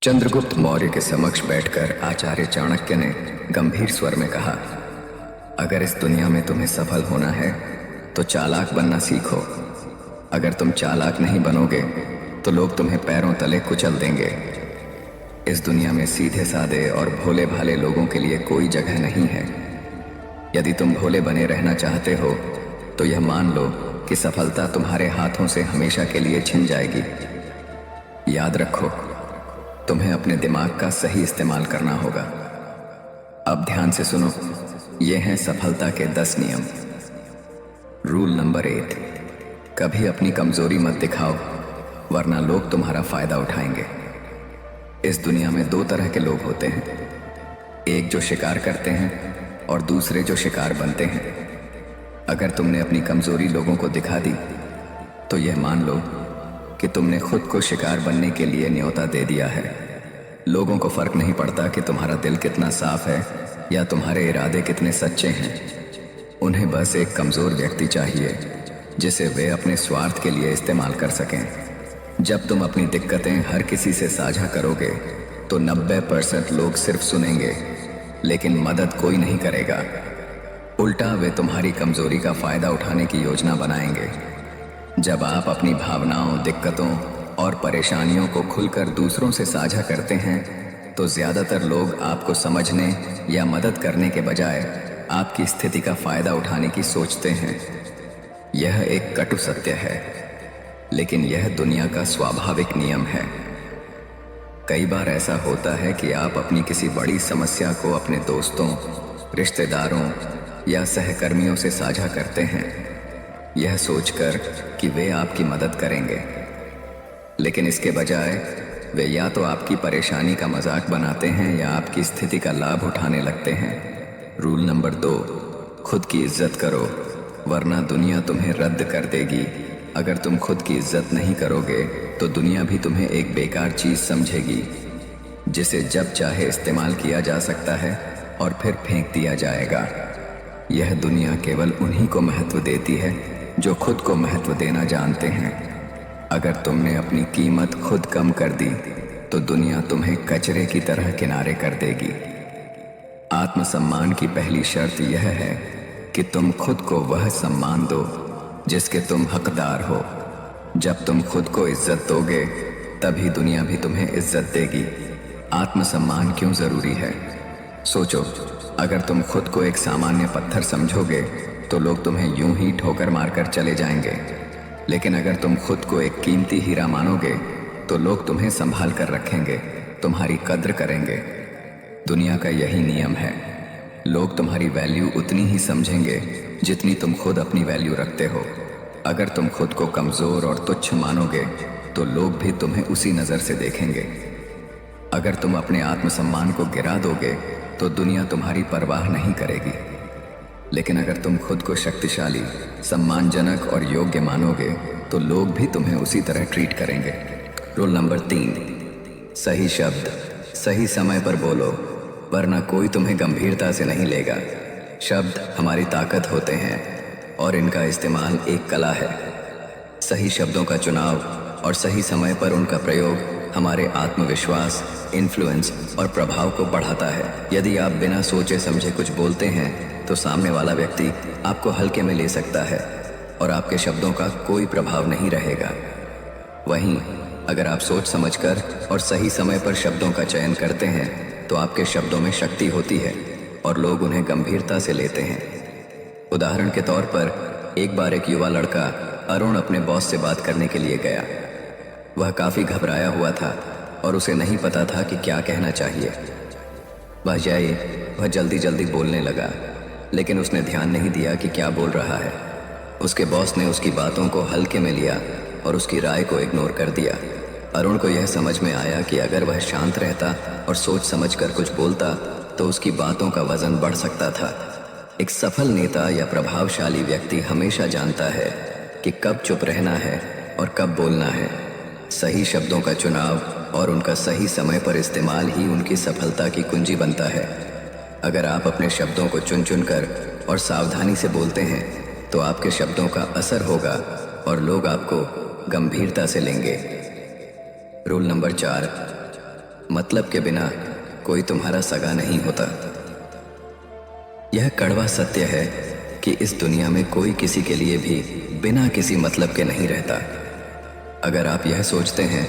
चंद्रगुप्त मौर्य के समक्ष बैठकर आचार्य चाणक्य ने गंभीर स्वर में कहा, अगर इस दुनिया में तुम्हें सफल होना है तो चालाक बनना सीखो। अगर तुम चालाक नहीं बनोगे तो लोग तुम्हें पैरों तले कुचल देंगे। इस दुनिया में सीधे साधे और भोले भाले लोगों के लिए कोई जगह नहीं है। यदि तुम भोले बने रहना चाहते हो तो यह मान लो कि सफलता तुम्हारे हाथों से हमेशा के लिए छिन जाएगी। याद रखो, तुम्हें अपने दिमाग का सही इस्तेमाल करना होगा। अब ध्यान से सुनो, ये हैं सफलता के 10 नियम। रूल नंबर 8, कभी अपनी कमजोरी मत दिखाओ वरना लोग तुम्हारा फायदा उठाएंगे। इस दुनिया में 2 तरह के लोग होते हैं, एक जो शिकार करते हैं और दूसरे जो शिकार बनते हैं। अगर तुमने अपनी कमजोरी लोगों को दिखा दी तो यह मान लो कि तुमने खुद को शिकार बनने के लिए न्योता दे दिया है। लोगों को फर्क नहीं पड़ता कि तुम्हारा दिल कितना साफ है या तुम्हारे इरादे कितने सच्चे हैं। उन्हें बस एक कमजोर व्यक्ति चाहिए जिसे वे अपने स्वार्थ के लिए इस्तेमाल कर सकें। जब तुम अपनी दिक्कतें हर किसी से साझा करोगे तो 90% लोग सिर्फ सुनेंगे लेकिन मदद कोई नहीं करेगा। उल्टा वे तुम्हारी कमजोरी का फायदा उठाने की योजना बनाएंगे। जब आप अपनी भावनाओं, दिक्कतों और परेशानियों को खुलकर दूसरों से साझा करते हैं तो ज्यादातर लोग आपको समझने या मदद करने के बजाय आपकी स्थिति का फायदा उठाने की सोचते हैं। यह एक कटु सत्य है, लेकिन यह दुनिया का स्वाभाविक नियम है। कई बार ऐसा होता है कि आप अपनी किसी बड़ी समस्या को अपने दोस्तों, रिश्तेदारों या सहकर्मियों से साझा करते हैं, यह सोचकर कि वे आपकी मदद करेंगे, लेकिन इसके बजाय वे या तो आपकी परेशानी का मजाक बनाते हैं या आपकी स्थिति का लाभ उठाने लगते हैं। रूल नंबर 2, खुद की इज्जत करो वरना दुनिया तुम्हें रद्द कर देगी। अगर तुम खुद की इज्जत नहीं करोगे तो दुनिया भी तुम्हें एक बेकार चीज समझेगी जिसे जब चाहे इस्तेमाल किया जा सकता है और फिर फेंक दिया जाएगा। यह दुनिया केवल उन्हीं को महत्व देती है जो खुद को महत्व देना जानते हैं। अगर तुमने अपनी कीमत खुद कम कर दी तो दुनिया तुम्हें कचरे की तरह किनारे कर देगी। आत्मसम्मान की पहली शर्त यह है कि तुम खुद को वह सम्मान दो जिसके तुम हकदार हो। जब तुम खुद को इज्जत दोगे तभी दुनिया भी तुम्हें इज्जत देगी। आत्मसम्मान क्यों जरूरी है? सोचो, अगर तुम खुद को एक सामान्य पत्थर समझोगे तो लोग तुम्हें यूं ही ठोकर मारकर चले जाएंगे, लेकिन अगर तुम खुद को एक कीमती हीरा मानोगे तो लोग तुम्हें संभाल कर रखेंगे, तुम्हारी कद्र करेंगे। दुनिया का यही नियम है, लोग तुम्हारी वैल्यू उतनी ही समझेंगे जितनी तुम खुद अपनी वैल्यू रखते हो। अगर तुम खुद को कमजोर और तुच्छ मानोगे तो लोग भी तुम्हें उसी नजर से देखेंगे। अगर तुम अपने आत्मसम्मान को गिरा दोगे तो दुनिया तुम्हारी परवाह नहीं करेगी, लेकिन अगर तुम खुद को शक्तिशाली, सम्मानजनक और योग्य मानोगे तो लोग भी तुम्हें उसी तरह ट्रीट करेंगे। रूल नंबर 3, सही शब्द सही समय पर बोलो वरना कोई तुम्हें गंभीरता से नहीं लेगा। शब्द हमारी ताकत होते हैं और इनका इस्तेमाल एक कला है। सही शब्दों का चुनाव और सही समय पर उनका प्रयोग हमारे आत्मविश्वास, इन्फ्लुएंस और प्रभाव को बढ़ाता है। यदि आप बिना सोचे समझे कुछ बोलते हैं तो सामने वाला व्यक्ति आपको हल्के में ले सकता है और आपके शब्दों का कोई प्रभाव नहीं रहेगा। वहीं अगर आप सोच समझकर और सही समय पर शब्दों का चयन करते हैं तो आपके शब्दों में शक्ति होती है और लोग उन्हें गंभीरता से लेते हैं। उदाहरण के तौर पर एक बार एक युवा लड़का अरुण अपने बॉस से बात करने के लिए गया। वह काफी घबराया हुआ था और उसे नहीं पता था कि क्या कहना चाहिए। वह जल्दी जल्दी बोलने लगा, लेकिन उसने ध्यान नहीं दिया कि क्या बोल रहा है। उसके बॉस ने उसकी बातों को हल्के में लिया और उसकी राय को इग्नोर कर दिया। अरुण को यह समझ में आया कि अगर वह शांत रहता और सोच समझकर कुछ बोलता तो उसकी बातों का वजन बढ़ सकता था। एक सफल नेता या प्रभावशाली व्यक्ति हमेशा जानता है कि कब चुप रहना है और कब बोलना है। सही शब्दों का चुनाव और उनका सही समय पर इस्तेमाल ही उनकी सफलता की कुंजी बनता है। अगर आप अपने शब्दों को चुन चुन कर और सावधानी से बोलते हैं तो आपके शब्दों का असर होगा और लोग आपको गंभीरता से लेंगे। रूल नंबर 4, मतलब के बिना कोई तुम्हारा सगा नहीं होता। यह कड़वा सत्य है कि इस दुनिया में कोई किसी के लिए भी बिना किसी मतलब के नहीं रहता। अगर आप यह सोचते हैं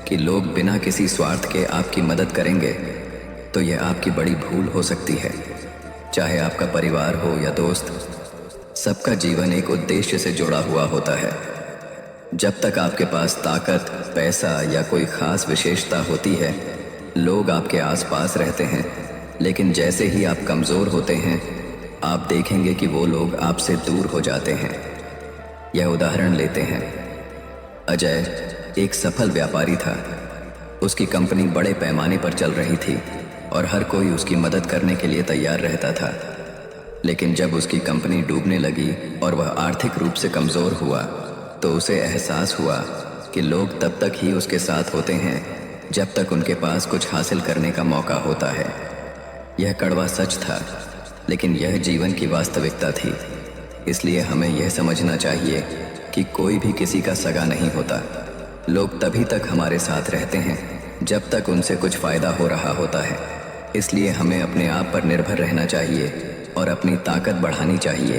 कि लोग बिना किसी स्वार्थ के आपकी मदद करेंगे, तो यह आपकी बड़ी भूल हो सकती है। चाहे आपका परिवार हो या दोस्त, सबका जीवन एक उद्देश्य से जुड़ा हुआ होता है। जब तक आपके पास ताकत, पैसा या कोई खास विशेषता होती है, लोग आपके आसपास रहते हैं। लेकिन जैसे ही आप कमज़ोर होते हैं, आप देखेंगे कि वो लोग आपसे दूर हो जाते हैं। यह उदाहरण लेते हैं। अजय एक सफल व्यापारी था। उसकी कंपनी बड़े पैमाने पर चल रही थी और हर कोई उसकी मदद करने के लिए तैयार रहता था। लेकिन जब उसकी कंपनी डूबने लगी और वह आर्थिक रूप से कमज़ोर हुआ, तो उसे एहसास हुआ कि लोग तब तक ही उसके साथ होते हैं जब तक उनके पास कुछ हासिल करने का मौका होता है। यह कड़वा सच था, लेकिन यह जीवन की वास्तविकता थी। इसलिए हमें यह समझना चाहिए कि कोई भी किसी का सगा नहीं होता। लोग तभी तक हमारे साथ रहते हैं जब तक उनसे कुछ फ़ायदा हो रहा होता है। इसलिए हमें अपने आप पर निर्भर रहना चाहिए और अपनी ताकत बढ़ानी चाहिए,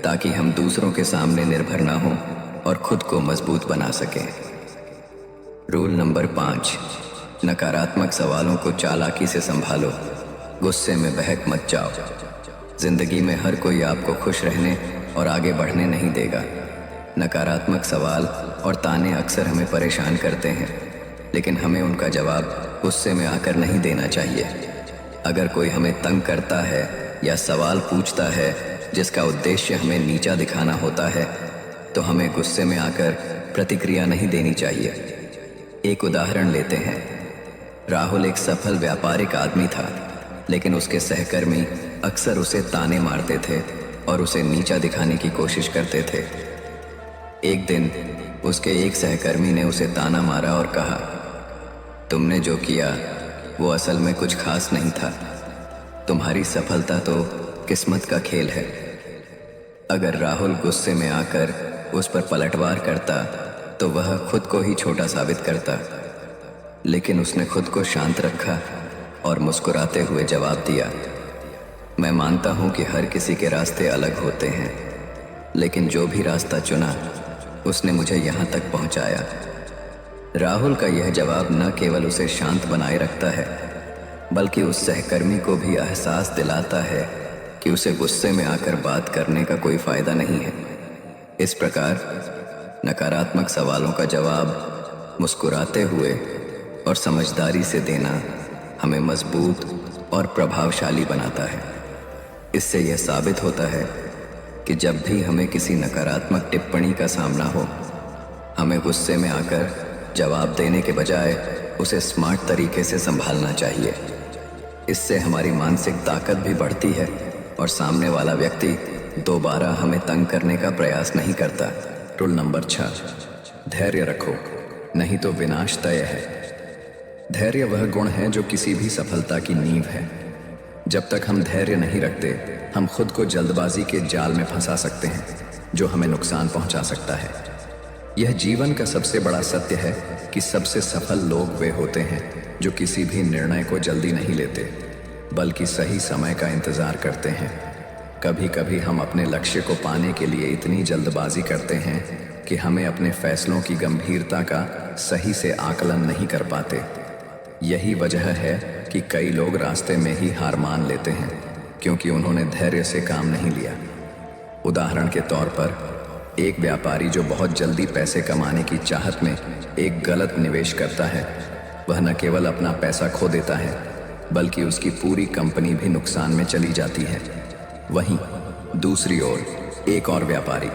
ताकि हम दूसरों के सामने निर्भर ना हों और खुद को मजबूत बना सकें। रूल नंबर 5, नकारात्मक सवालों को चालाकी से संभालो। गुस्से में बहक मत जाओ। जिंदगी में हर कोई आपको खुश रहने और आगे बढ़ने नहीं देगा। नकारात्मक सवाल और ताने अक्सर हमें परेशान करते हैं, लेकिन हमें उनका जवाब गुस्से में आकर नहीं देना चाहिए। अगर कोई हमें तंग करता है या सवाल पूछता है जिसका उद्देश्य हमें नीचा दिखाना होता है, तो हमें गुस्से में आकर प्रतिक्रिया नहीं देनी चाहिए। एक उदाहरण लेते हैं। राहुल एक सफल व्यापारिक आदमी था, लेकिन उसके सहकर्मी अक्सर उसे ताने मारते थे और उसे नीचा दिखाने की कोशिश करते थे। एक दिन उसके एक सहकर्मी ने उसे ताना मारा और कहा, तुमने जो किया वो असल में कुछ खास नहीं था। तुम्हारी सफलता तो किस्मत का खेल है। अगर राहुल गुस्से में आकर उस पर पलटवार करता, तो वह खुद को ही छोटा साबित करता। लेकिन उसने खुद को शांत रखा और मुस्कुराते हुए जवाब दिया, मैं मानता हूं कि हर किसी के रास्ते अलग होते हैं, लेकिन जो भी रास्ता चुना उसने मुझे यहां तक पहुंचाया। राहुल का यह जवाब न केवल उसे शांत बनाए रखता है, बल्कि उस सहकर्मी को भी एहसास दिलाता है कि उसे गुस्से में आकर बात करने का कोई फायदा नहीं है। इस प्रकार नकारात्मक सवालों का जवाब मुस्कुराते हुए और समझदारी से देना हमें मजबूत और प्रभावशाली बनाता है। इससे यह साबित होता है कि जब भी हमें किसी नकारात्मक टिप्पणी का सामना हो, हमें गुस्से में आकर जवाब देने के बजाय उसे स्मार्ट तरीके से संभालना चाहिए। इससे हमारी मानसिक ताकत भी बढ़ती है और सामने वाला व्यक्ति दोबारा हमें तंग करने का प्रयास नहीं करता। रूल नंबर 6, धैर्य रखो, नहीं तो विनाश तय है। धैर्य वह गुण है जो किसी भी सफलता की नींव है। जब तक हम धैर्य नहीं रखते, हम खुद को जल्दबाजी के जाल में फंसा सकते हैं, जो हमें नुकसान पहुंचा सकता है। यह जीवन का सबसे बड़ा सत्य है कि सबसे सफल लोग वे होते हैं जो किसी भी निर्णय को जल्दी नहीं लेते, बल्कि सही समय का इंतजार करते हैं। कभी कभी हम अपने लक्ष्य को पाने के लिए इतनी जल्दबाजी करते हैं कि हमें अपने फैसलों की गंभीरता का सही से आकलन नहीं कर पाते। यही वजह है कि कई लोग रास्ते में ही हार मान लेते हैं, क्योंकि उन्होंने धैर्य से काम नहीं लिया। उदाहरण के तौर पर, एक व्यापारी जो बहुत जल्दी पैसे कमाने की चाहत में एक गलत निवेश करता है, वह न केवल अपना पैसा खो देता है, बल्कि उसकी पूरी कंपनी भी नुकसान में चली जाती है। वहीं दूसरी ओर एक और व्यापारी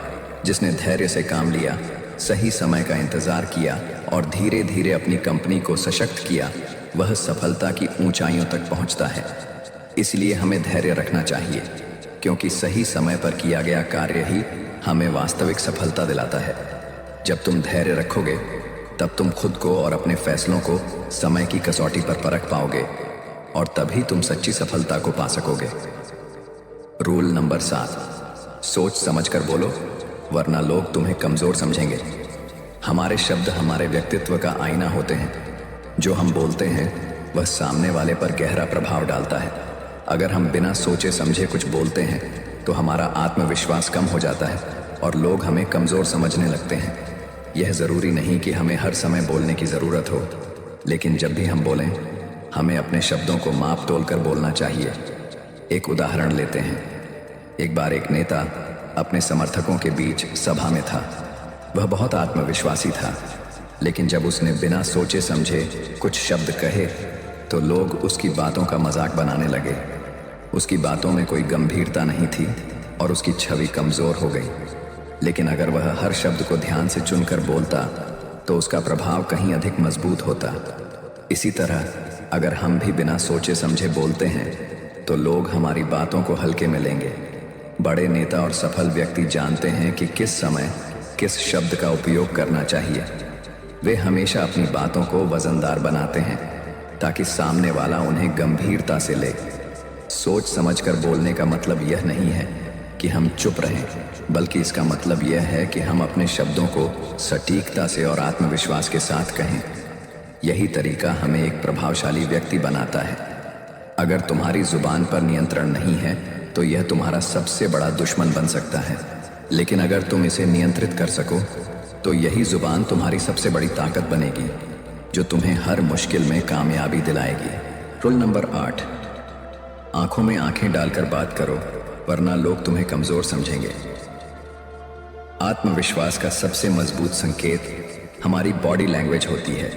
जिसने धैर्य से काम लिया, सही समय का इंतजार किया और धीरे धीरे अपनी कंपनी को सशक्त किया, वह सफलता की ऊंचाइयों तक पहुंचता है। इसलिए हमें धैर्य रखना चाहिए, क्योंकि सही समय पर किया गया कार्य ही हमें वास्तविक सफलता दिलाता है। जब तुम धैर्य रखोगे, तब तुम खुद को और अपने फैसलों को समय की कसौटी पर परख पाओगे और तभी तुम सच्ची सफलता को पा सकोगे। रूल नंबर 7, सोच समझकर बोलो, वरना लोग तुम्हें कमजोर समझेंगे। हमारे शब्द हमारे व्यक्तित्व का आईना होते हैं। जो हम बोलते हैं वह सामने वाले पर गहरा प्रभाव डालता है। अगर हम बिना सोचे समझे कुछ बोलते हैं तो हमारा आत्मविश्वास कम हो जाता है और लोग हमें कमज़ोर समझने लगते हैं। यह ज़रूरी नहीं कि हमें हर समय बोलने की ज़रूरत हो, लेकिन जब भी हम बोलें हमें अपने शब्दों को माप तोल कर बोलना चाहिए। एक उदाहरण लेते हैं। एक बार एक नेता अपने समर्थकों के बीच सभा में था। वह बहुत आत्मविश्वासी था, लेकिन जब उसने बिना सोचे समझे कुछ शब्द कहे तो लोग उसकी बातों का मजाक बनाने लगे। उसकी बातों में कोई गंभीरता नहीं थी और उसकी छवि कमज़ोर हो गई। लेकिन अगर वह हर शब्द को ध्यान से चुनकर बोलता तो उसका प्रभाव कहीं अधिक मजबूत होता। इसी तरह अगर हम भी बिना सोचे समझे बोलते हैं तो लोग हमारी बातों को हल्के में लेंगे। बड़े नेता और सफल व्यक्ति जानते हैं कि किस समय किस शब्द का उपयोग करना चाहिए। वे हमेशा अपनी बातों को वजनदार बनाते हैं ताकि सामने वाला उन्हें गंभीरता से ले। सोच समझकर बोलने का मतलब यह नहीं है कि हम चुप रहें, बल्कि इसका मतलब यह है कि हम अपने शब्दों को सटीकता से और आत्मविश्वास के साथ कहें। यही तरीका हमें एक प्रभावशाली व्यक्ति बनाता है। अगर तुम्हारी जुबान पर नियंत्रण नहीं है तो यह तुम्हारा सबसे बड़ा दुश्मन बन सकता है, लेकिन अगर तुम इसे नियंत्रित कर सको तो यही जुबान तुम्हारी सबसे बड़ी ताकत बनेगी, जो तुम्हें हर मुश्किल में कामयाबी दिलाएगी। रूल नंबर 8, आंखों में आंखें डालकर बात करो, वरना लोग तुम्हें कमजोर समझेंगे। आत्मविश्वास का सबसे मजबूत संकेत हमारी बॉडी लैंग्वेज होती है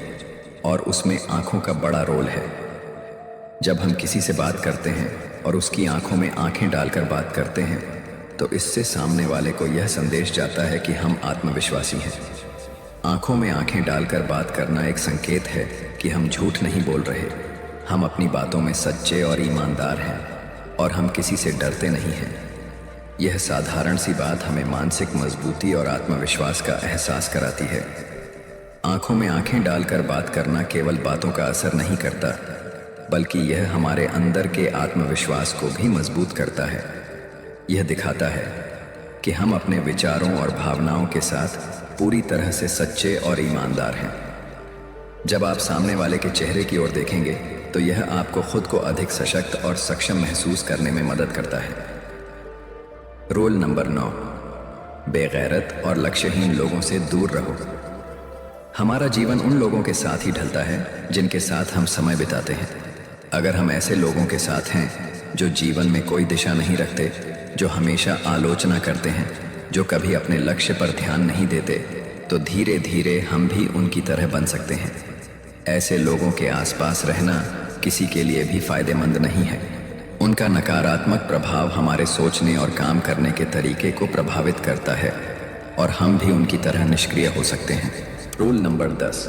और उसमें आंखों का बड़ा रोल है। जब हम किसी से बात करते हैं और उसकी आंखों में आंखें डालकर बात करते हैं तो इससे सामने वाले को यह संदेश जाता है कि हम आत्मविश्वासी हैं। आंखों में आंखें डालकर बात करना एक संकेत है कि हम झूठ नहीं बोल रहे, हम अपनी बातों में सच्चे और ईमानदार हैं और हम किसी से डरते नहीं हैं। यह साधारण सी बात हमें मानसिक मजबूती और आत्मविश्वास का एहसास कराती है। आंखों में आंखें डालकर बात करना केवल बातों का असर नहीं करता, बल्कि यह हमारे अंदर के आत्मविश्वास को भी मजबूत करता है। यह दिखाता है कि हम अपने विचारों और भावनाओं के साथ पूरी तरह से सच्चे और ईमानदार हैं। जब आप सामने वाले के चेहरे की ओर देखेंगे तो यह आपको खुद को अधिक सशक्त और सक्षम महसूस करने में मदद करता है। रूल नंबर 9, बेगैरत और लक्ष्यहीन लोगों से दूर रहो। हमारा जीवन उन लोगों के साथ ही ढलता है जिनके साथ हम समय बिताते हैं। अगर हम ऐसे लोगों के साथ हैं जो जीवन में कोई दिशा नहीं रखते, जो हमेशा आलोचना करते हैं, जो कभी अपने लक्ष्य पर ध्यान नहीं देते, तो धीरे धीरे हम भी उनकी तरह बन सकते हैं। ऐसे लोगों के आसपास रहना किसी के लिए भी फायदेमंद नहीं है। उनका नकारात्मक प्रभाव हमारे सोचने और काम करने के तरीके को प्रभावित करता है और हम भी उनकी तरह निष्क्रिय हो सकते हैं। रूल नंबर 10,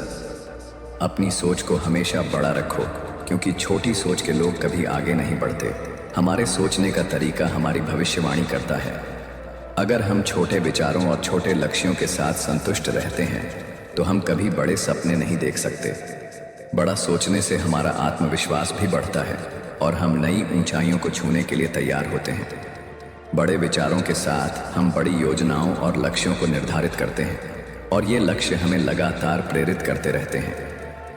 अपनी सोच को हमेशा बड़ा रखो, क्योंकि छोटी सोच के लोग कभी आगे नहीं बढ़ते। हमारे सोचने का तरीका हमारी भविष्यवाणी करता है। अगर हम छोटे विचारों और छोटे लक्ष्यों के साथ संतुष्ट रहते हैं तो हम कभी बड़े सपने नहीं देख सकते। बड़ा सोचने से हमारा आत्मविश्वास भी बढ़ता है और हम नई ऊंचाइयों को छूने के लिए तैयार होते हैं। बड़े विचारों के साथ हम बड़ी योजनाओं और लक्ष्यों को निर्धारित करते हैं और ये लक्ष्य हमें लगातार प्रेरित करते रहते हैं।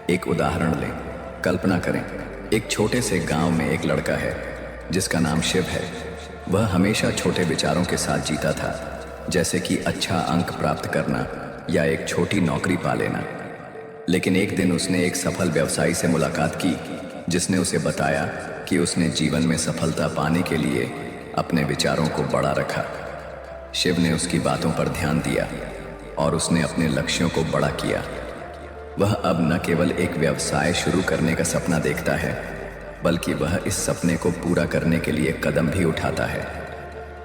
एक उदाहरण लें। कल्पना करें, एक छोटे से गांव में एक लड़का है जिसका नाम शिव है। वह हमेशा छोटे विचारों के साथ जीता था, जैसे कि अच्छा अंक प्राप्त करना या एक छोटी नौकरी पा लेना। लेकिन एक दिन उसने एक सफल व्यवसायी से मुलाकात की जिसने उसे बताया कि उसने जीवन में सफलता पाने के लिए अपने विचारों को बड़ा रखा। शिव ने उसकी बातों पर ध्यान दिया और उसने अपने लक्ष्यों को बड़ा किया। वह अब न केवल एक व्यवसाय शुरू करने का सपना देखता है, बल्कि वह इस सपने को पूरा करने के लिए कदम भी उठाता है।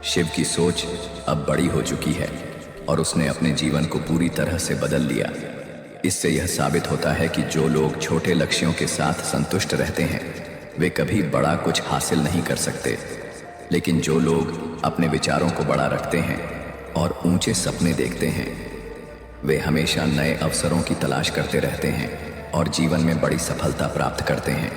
शिव की सोच अब बड़ी हो चुकी है और उसने अपने जीवन को पूरी तरह से बदल लिया। इससे यह साबित होता है कि जो लोग छोटे लक्ष्यों के साथ संतुष्ट रहते हैं वे कभी बड़ा कुछ हासिल नहीं कर सकते, लेकिन जो लोग अपने विचारों को बड़ा रखते हैं और ऊंचे सपने देखते हैं वे हमेशा नए अवसरों की तलाश करते रहते हैं और जीवन में बड़ी सफलता प्राप्त करते हैं।